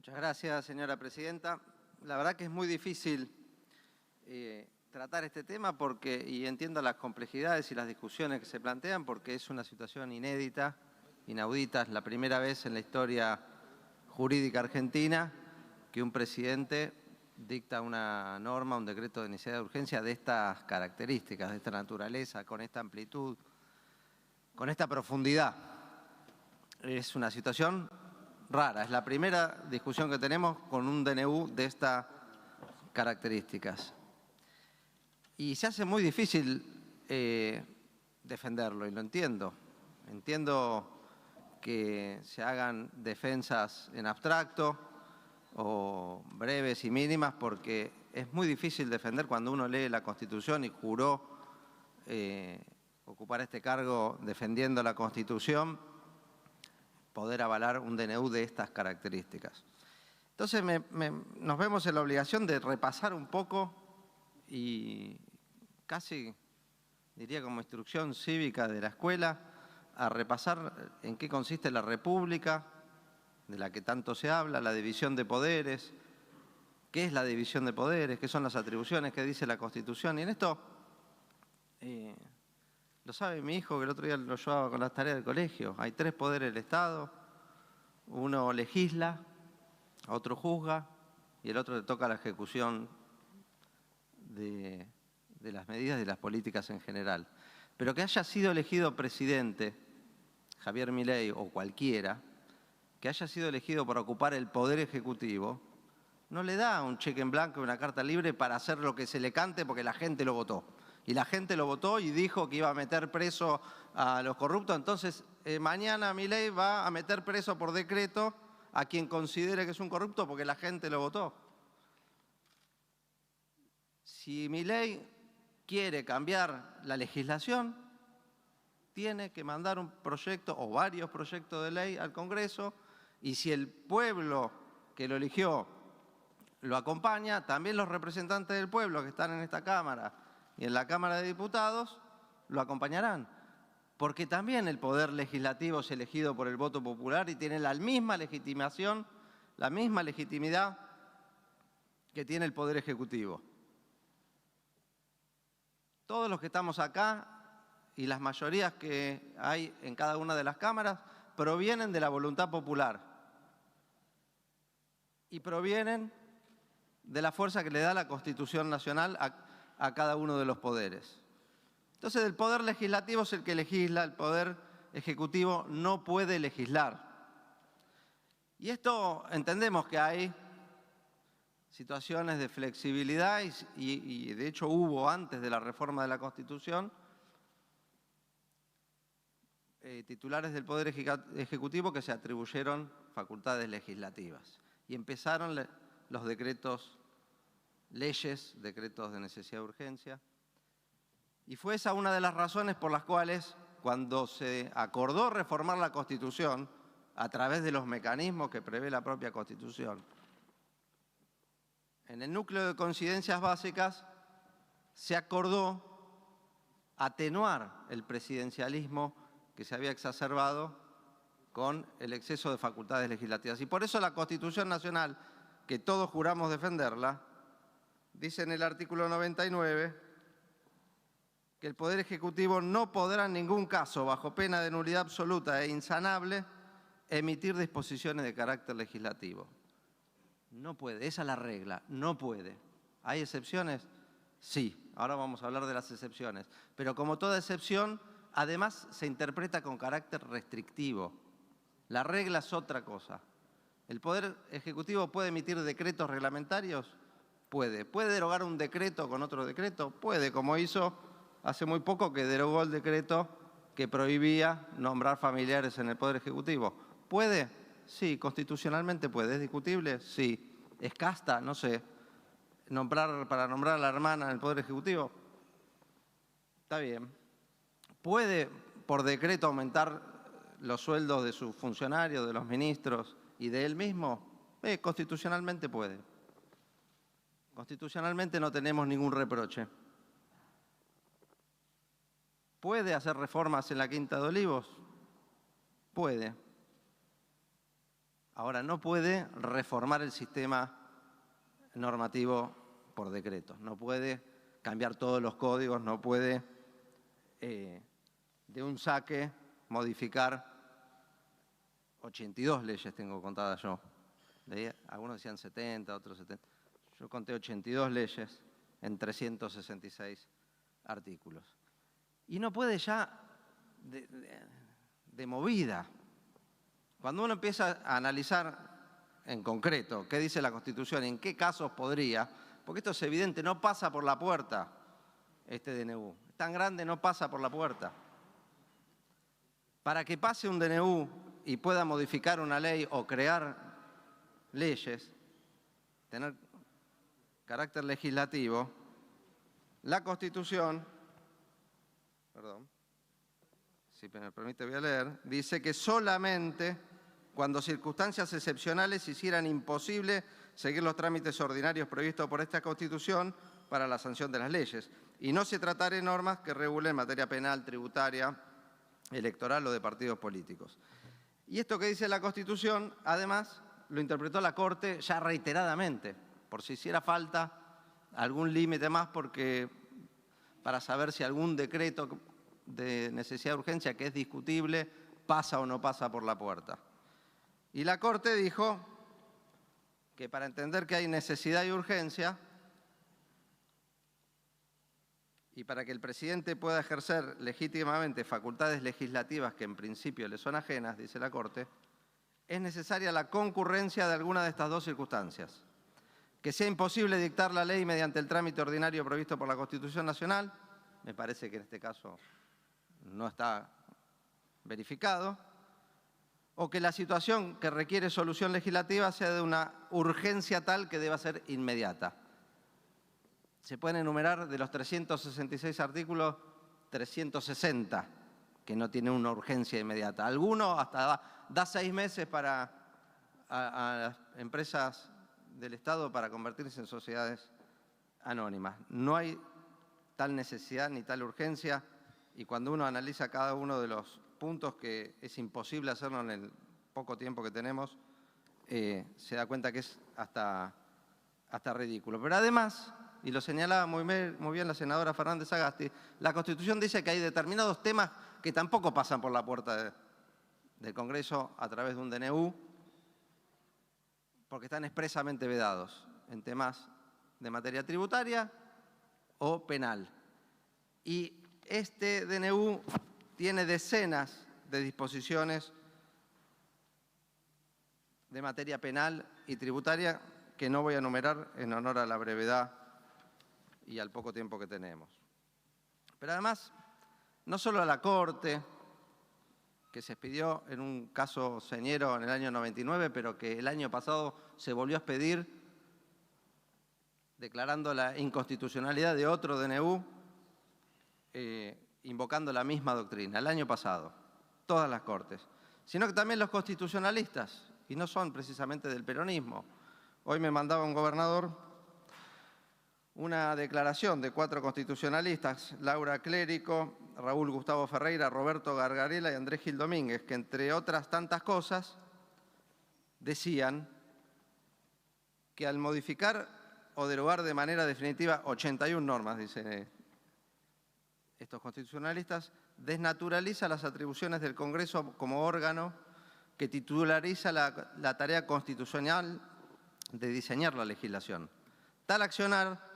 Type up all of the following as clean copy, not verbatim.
Muchas gracias, señora presidenta. La verdad que es muy difícil tratar este tema y entiendo las complejidades y las discusiones que se plantean porque es una situación inédita, inaudita. Es la primera vez en la historia jurídica argentina que un presidente dicta una norma, un decreto de necesidad de urgencia de estas características, de esta naturaleza, con esta amplitud, con esta profundidad. Es una situación rara, es la primera discusión que tenemos con un DNU de estas características. Y se hace muy difícil defenderlo, y lo entiendo. Entiendo que se hagan defensas en abstracto o breves y mínimas, porque es muy difícil defender cuando uno lee la Constitución y juró ocupar este cargo defendiendo la Constitución, poder avalar un DNU de estas características. Entonces nos vemos en la obligación de repasar un poco y casi, diría como instrucción cívica de la escuela, a repasar en qué consiste la República, de la que tanto se habla, la división de poderes, qué es la división de poderes, qué son las atribuciones, qué dice la Constitución. Y en esto, lo sabe mi hijo, que el otro día lo llevaba con las tareas del colegio. Hay 3 poderes del Estado, uno legisla, otro juzga y el otro le toca la ejecución de las medidas y de las políticas en general. Pero que haya sido elegido presidente Javier Milei o cualquiera, que haya sido elegido para ocupar el poder ejecutivo, no le da un cheque en blanco y una carta libre para hacer lo que se le cante porque la gente lo votó. Y la gente lo votó y dijo que iba a meter preso a los corruptos. Entonces, mañana Milei va a meter preso por decreto a quien considere que es un corrupto porque la gente lo votó. Si Milei quiere cambiar la legislación, tiene que mandar un proyecto o varios proyectos de ley al Congreso, y si el pueblo que lo eligió lo acompaña, también los representantes del pueblo que están en esta Cámara y en la Cámara de Diputados lo acompañarán, porque también el poder legislativo es elegido por el voto popular y tiene la misma legitimación, la misma legitimidad que tiene el poder ejecutivo. Todos los que estamos acá y las mayorías que hay en cada una de las cámaras provienen de la voluntad popular y provienen de la fuerza que le da la Constitución Nacional a cada uno de los poderes. Entonces, el poder legislativo es el que legisla, el poder ejecutivo no puede legislar. Y esto entendemos que hay situaciones de flexibilidad y de hecho hubo antes de la reforma de la Constitución titulares del Poder Ejecutivo que se atribuyeron facultades legislativas. Y empezaron los decretos, leyes, decretos de necesidad de urgencia. Y fue esa una de las razones por las cuales, cuando se acordó reformar la Constitución, a través de los mecanismos que prevé la propia Constitución, en el núcleo de coincidencias básicas se acordó atenuar el presidencialismo que se había exacerbado con el exceso de facultades legislativas. Y por eso la Constitución Nacional, que todos juramos defenderla, dice en el artículo 99 que el Poder Ejecutivo no podrá en ningún caso, bajo pena de nulidad absoluta e insanable, emitir disposiciones de carácter legislativo. No puede, esa es la regla, no puede. ¿Hay excepciones? Sí, ahora vamos a hablar de las excepciones. Pero como toda excepción, además se interpreta con carácter restrictivo. La regla es otra cosa. ¿El Poder Ejecutivo puede emitir decretos reglamentarios? Puede. ¿Puede derogar un decreto con otro decreto? Puede, como hizo hace muy poco que derogó el decreto que prohibía nombrar familiares en el Poder Ejecutivo. ¿Puede? Sí, constitucionalmente puede. ¿Es discutible? Sí. ¿Es casta? No sé. ¿Para nombrar a la hermana en el Poder Ejecutivo? Está bien. ¿Puede por decreto aumentar los sueldos de sus funcionarios, de los ministros y de él mismo? Constitucionalmente puede. Constitucionalmente no tenemos ningún reproche. ¿Puede hacer reformas en la Quinta de Olivos? Puede. Ahora, no puede reformar el sistema normativo por decreto, no puede cambiar todos los códigos, no puede de un saque modificar 82 leyes, tengo contadas yo. Algunos decían 70, otros 70. Yo conté 82 leyes en 366 artículos. Y no puede ya de movida. Cuando uno empieza a analizar en concreto qué dice la Constitución, en qué casos podría, porque esto es evidente, no pasa por la puerta este DNU. Es tan grande, no pasa por la puerta. Para que pase un DNU y pueda modificar una ley o crear leyes, tener carácter legislativo, la Constitución, si me permite voy a leer, dice que solamente cuando circunstancias excepcionales hicieran imposible seguir los trámites ordinarios previstos por esta Constitución para la sanción de las leyes, y no se tratara de normas que regulen materia penal, tributaria, electoral o de partidos políticos. Y esto que dice la Constitución, además, lo interpretó la Corte ya reiteradamente, por si hiciera falta algún límite más, para saber si algún decreto de necesidad de urgencia que es discutible pasa o no pasa por la puerta. Y la Corte dijo que para entender que hay necesidad y urgencia y para que el presidente pueda ejercer legítimamente facultades legislativas que en principio le son ajenas, dice la Corte, es necesaria la concurrencia de alguna de estas dos circunstancias. Que sea imposible dictar la ley mediante el trámite ordinario previsto por la Constitución Nacional, me parece que en este caso no está verificado, o que la situación que requiere solución legislativa sea de una urgencia tal que deba ser inmediata. Se pueden enumerar de los 366 artículos, 360 que no tienen una urgencia inmediata. Alguno hasta da 6 meses para a las empresas del Estado para convertirse en sociedades anónimas. No hay tal necesidad ni tal urgencia, y cuando uno analiza cada uno de los puntos, que es imposible hacerlo en el poco tiempo que tenemos, se da cuenta que es hasta ridículo. Pero además, y lo señalaba muy bien la senadora Fernández Sagasti, la Constitución dice que hay determinados temas que tampoco pasan por la puerta del Congreso a través de un DNU, porque están expresamente vedados en temas de materia tributaria o penal. Y este DNU tiene decenas de disposiciones de materia penal y tributaria que no voy a enumerar en honor a la brevedad y al poco tiempo que tenemos. Pero además, no solo la Corte, que se expidió en un caso señero en el año 99, pero que el año pasado se volvió a expedir declarando la inconstitucionalidad de otro DNU, invocando la misma doctrina, el año pasado, todas las Cortes, sino que también los constitucionalistas, y no son precisamente del peronismo. Hoy me mandaba un gobernador una declaración de 4 constitucionalistas, Laura Clérico, Raúl Gustavo Ferreira, Roberto Gargarella y Andrés Gil Domínguez, que entre otras tantas cosas decían que al modificar o derogar de manera definitiva 81 normas, dicen estos constitucionalistas, desnaturaliza las atribuciones del Congreso como órgano que titulariza la tarea constitucional de diseñar la legislación. Tal accionar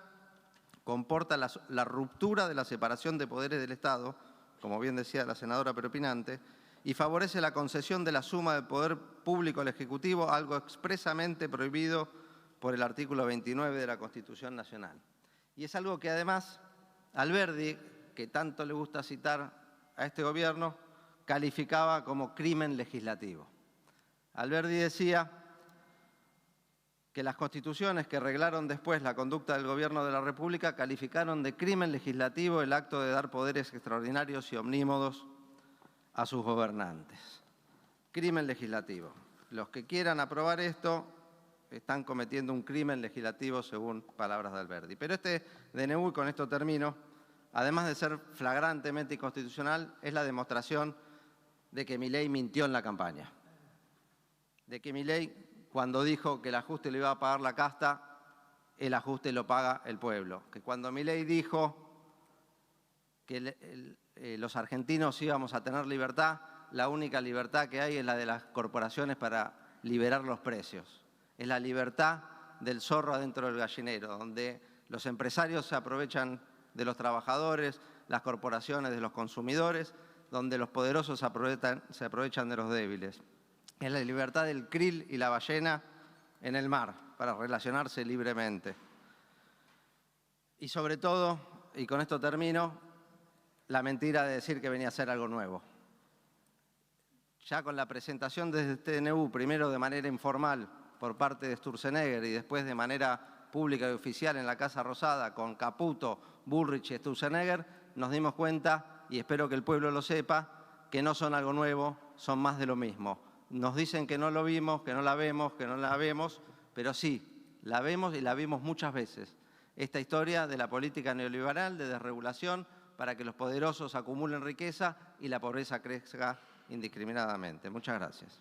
comporta la ruptura de la separación de poderes del Estado, como bien decía la senadora preopinante, y favorece la concesión de la suma de poder público al Ejecutivo, algo expresamente prohibido por el artículo 29 de la Constitución Nacional. Y es algo que además Alberdi, que tanto le gusta citar a este gobierno, calificaba como crimen legislativo. Alberdi decía que las constituciones que reglaron después la conducta del gobierno de la República calificaron de crimen legislativo el acto de dar poderes extraordinarios y omnímodos a sus gobernantes. Crimen legislativo. Los que quieran aprobar esto están cometiendo un crimen legislativo según palabras de Alberdi. Pero este DNU, y con esto termino, además de ser flagrantemente inconstitucional, es la demostración de que Milei mintió en la campaña. de que Milei, cuando dijo que el ajuste lo iba a pagar la casta, el ajuste lo paga el pueblo. Que cuando Milei dijo que los argentinos íbamos a tener libertad, la única libertad que hay es la de las corporaciones para liberar los precios. Es la libertad del zorro adentro del gallinero, donde los empresarios se aprovechan de los trabajadores, las corporaciones de los consumidores, donde los poderosos se aprovechan de los débiles. Es la libertad del krill y la ballena en el mar, para relacionarse libremente. Y sobre todo, y con esto termino, la mentira de decir que venía a ser algo nuevo. Ya con la presentación desde TNU, primero de manera informal por parte de Sturzenegger y después de manera pública y oficial en la Casa Rosada con Caputo, Bullrich y Sturzenegger, nos dimos cuenta, y espero que el pueblo lo sepa, que no son algo nuevo, son más de lo mismo. Nos dicen que no lo vimos, que no la vemos, que no la vemos, pero sí, la vemos y la vimos muchas veces. Esta historia de la política neoliberal, de desregulación, para que los poderosos acumulen riqueza y la pobreza crezca indiscriminadamente. Muchas gracias.